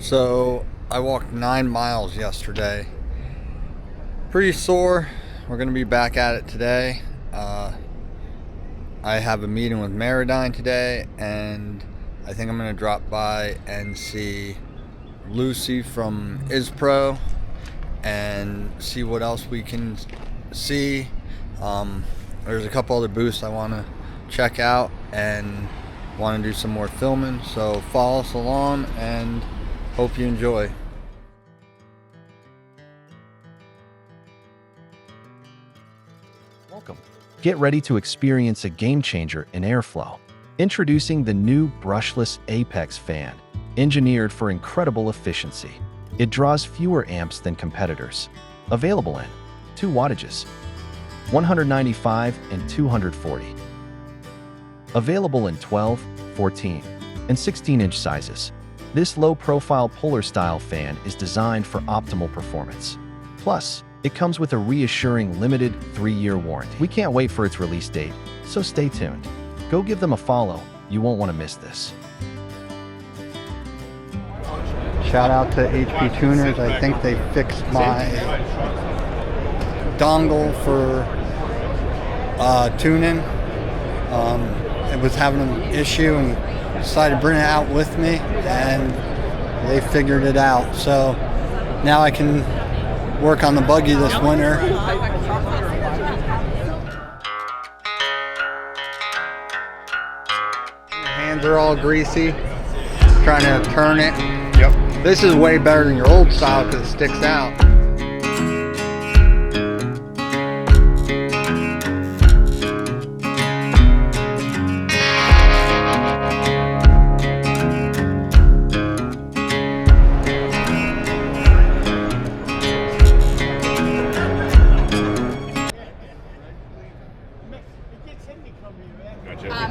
So I walked 9 miles yesterday. Pretty sore. We're gonna be back at it today. I have a meeting with Maradyne today, and I think I'm gonna drop by and see Lucy from ISPRO and see what else we can see. There's a couple other booths I want to check out and want to do some more filming, so follow us along and hope you enjoy. Welcome. Get ready to experience a game changer in airflow. Introducing the new brushless Apex fan, engineered for incredible efficiency. It draws fewer amps than competitors. Available in 2 wattages, 195 and 240. Available in 12, 14, and 16-inch sizes. This low-profile puller-style fan is designed for optimal performance. Plus, it comes with a reassuring limited 3-year warranty. We can't wait for its release date, so stay tuned. Go give them a follow. You won't want to miss this. Shout out to HP Tuners. I think they fixed my dongle for tuning. It was having an issue and decided to bring it out with me, and they figured it out. So now I can work on the buggy this winter. Hands are all greasy, trying to turn it. Yep. This is way better than your old style because it sticks out.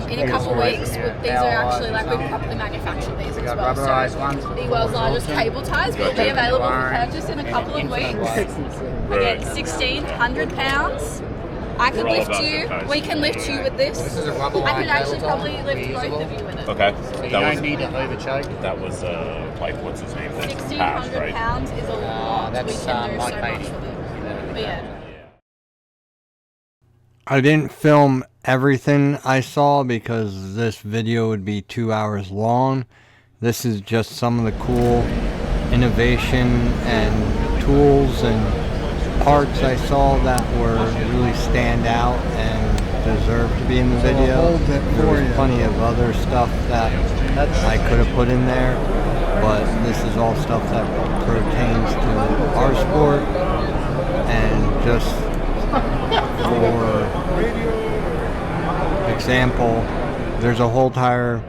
In a couple of weeks, these are actually like we've properly manufactured these as well. So the world's largest cable ties will be available for purchase in a couple of weeks. Again, 1,600 pounds. I could lift you. We can lift you with this. I could actually probably lift both of you with it. Okay. So you don't need to overchoke. That was like, what's his name? 1,600 pounds is a lot. That's we can do like so much with it. But yeah. I didn't film everything I saw because this video would be 2 hours long. This is just some of the cool innovation and tools and parts I saw that were really stand out and deserve to be in the video. There was plenty of other stuff that I could have put in there, but this is all stuff that pertains to our sport and just for example, there's a whole tire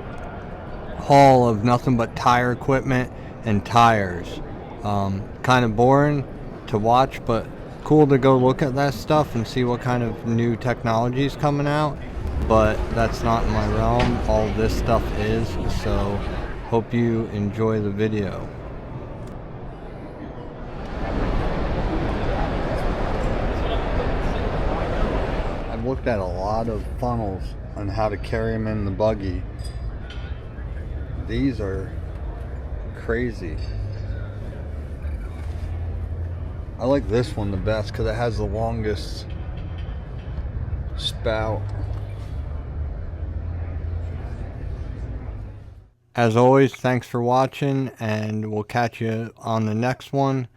haul of nothing but tire equipment and tires. Kind of boring to watch, but cool to go look at that stuff and see what kind of new technology is coming out. But that's not in my realm. All this stuff is, so hope you enjoy the video. Looked at a lot of funnels on how to carry them in the buggy. These are crazy. I like this one the best because it has the longest spout. As always, thanks for watching, and we'll catch you on the next one.